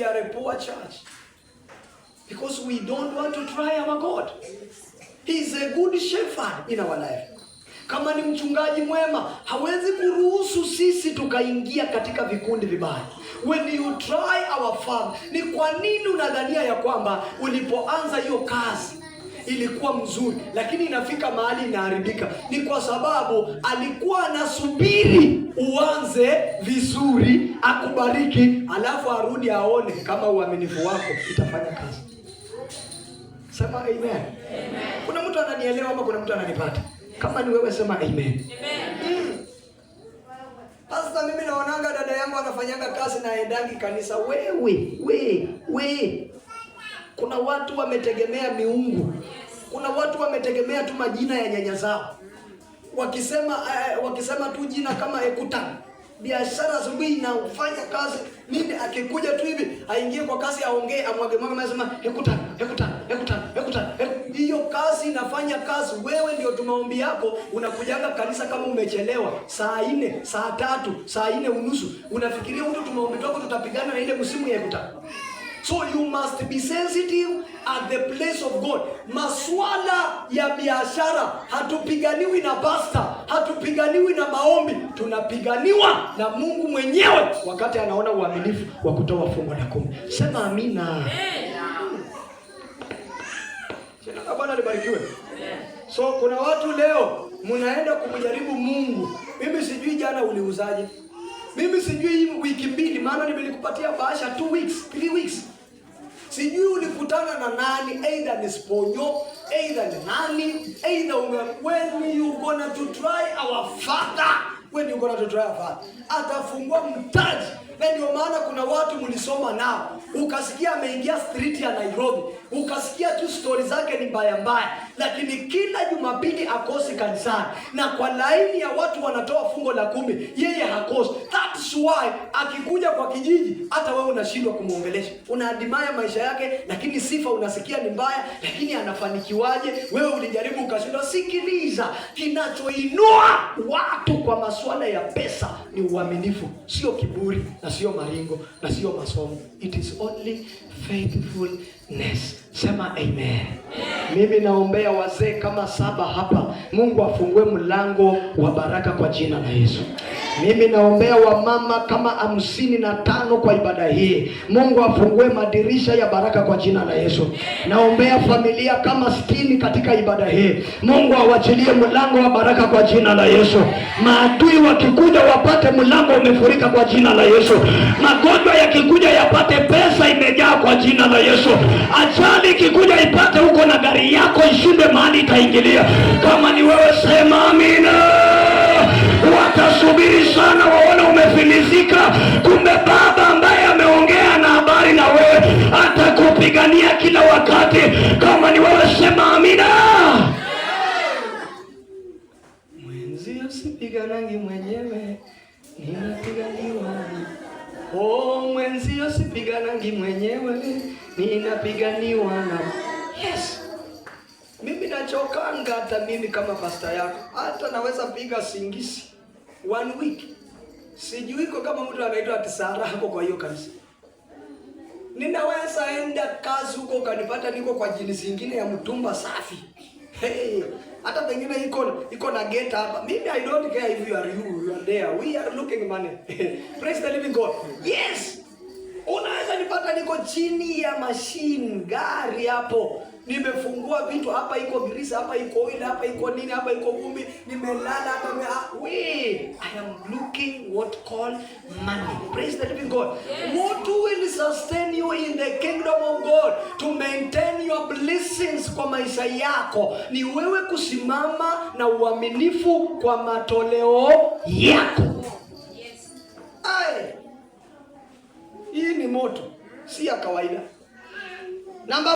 we are a poor church. Because we don't want to try our God. He is a good shepherd in our life. Kama ni mchungaji mwema, hawezi kuruhusu sisi tukaingia katika vikundi vibaya. When you try our farm, ni kwa nini unadhania ya kwamba ulipoanza hiyo kazi ilikuwa mzuri, lakini inafika mahali inaharibika? Ni kwa sababu alikuwa anasubiri uanze vizuri, akubariki, alafu arudi aone kama uaminifu wako itafanya kazi. Sema amen. Amen. Kuna mtu ananielewa ama kuna mtu ananipata? Kama ni wewe sema amen. Amen. Sasa mimi naonanga dada yangu anafanyanga kazi na aendangi kanisa. Wewe. Kuna watu wametegemea miungu. Kuna watu wametegemea tu majina ya nyanya zao. Wakisema tu jina kama Ekutan. Biashara asubuhi inafanya kazi. Nini akikuja tu hivi, aingie kwa kazi aongee, amwage anasema Ekutan. Hiyo kazi inafanya kazi. Wewe ndio tumaombi yako, unakujanga kanisa kama umechelewa saa 4, saa 3, saa 4:30. Unafikiria mtu tumaombi wako tutapigana na ile msimu ya Ekutan? So you must be sensitive at the place of God. Maswala ya biashara hatupiganiwi na pastor, hatupiganiwi na maombi, tunapiganiwa na Mungu mwenyewe wakati anaona uaminifu wa kutoa fungu la 10. Sema amina. Jina Bwana libarikiwe. So kuna watu leo mnaenda kumjaribu Mungu. Mimi sijui jana uliuzaje. Mimi sijui hii wiki mbili, maana nimelikupatia bahasha 2 weeks, 3 weeks. Sijui ulikutana na nani, either ni sponyo, either ni nani, either when you gonna to try our Father. When you gonna to try our Father, atafungua mtaji. Na ndio maana kuna watu mlisoma nao, ukasikia ameingia street ya Nairobi, ukasikia tu story zake ni mbaya, lakini kila Jumapili akosi kanisani, na kwa laini ya watu wanatoa fungo la 10, yeye hakosi. That's why akikuja kwa kijiji, hata wewe unashindwa kumuongelesha. Unaadimaya maisha yake, lakini sifa unasikia ni mbaya, lakini anafanikiwaje? Wewe ulijaribu ukashindwa. Sikiliza, kinachoinua watu kwa masuala ya pesa ni uaminifu, sio kiburi, na sio maringo, na sio masomo. It is only faithfulness. Sema amen. Mimi naombea wazee kama 7 hapa, Mungu afungue mlango wa baraka kwa jina la Yesu. Mimi naombea wamama kama 55 kwa ibada hii, Mungu afungue madirisha ya baraka kwa jina la Yesu. Naombea familia kama 60 katika ibada hii, Mungu awachilie mlango wa baraka kwa jina la Yesu. Maadui wakikuja wapate mlango umefurika kwa jina la Yesu. Magonjwa yakikuja yapate pesa imejaa kwa jina la Yesu. Ajali ikikuja ipate huko na gari yako ishinde mahali itaingilia. Kama ni wewe sema amina. Watasubiri sana waone umefilizika, kumbe Baba ambaye ameongea na habari na wewe atakupigania kila wakati. Kama ni wewe sema amina. Mwenzio sipiganangi mwenyewe, ninapiganiwa. Mwenzio sipiganangi mwenyewe, ninapiganiwa na Yes. Mimi nachokanga hata mimi kama pastor yako, hata naweza piga singisi 1 week. Sijui kama mtu anaitwa Tisara hapo kwa hiyo kanisa. Ninaweza enda kazi huko ukanipata niko kwa jinsi nyingine ya mtumba safi. Hata pengine iko na gate hapa. Mimi I don't care if you are there. We are looking money. Praise the living God. Yes. Unaweza nipata niko chini ya machine gari hapo. Nimefungua vitu hapa, iko grisi hapa, iko oil hapa, iko nini hapa, iko vumbi, nimelala hapa. I am looking what called money. Praise the living God. Yes. What will sustain you in the kingdom of God, to maintain your blessings kwa maisha yako, ni wewe kusimama na uaminifu kwa matoleo yako. Yes. Hii ni moto, si ya kawaida. Namba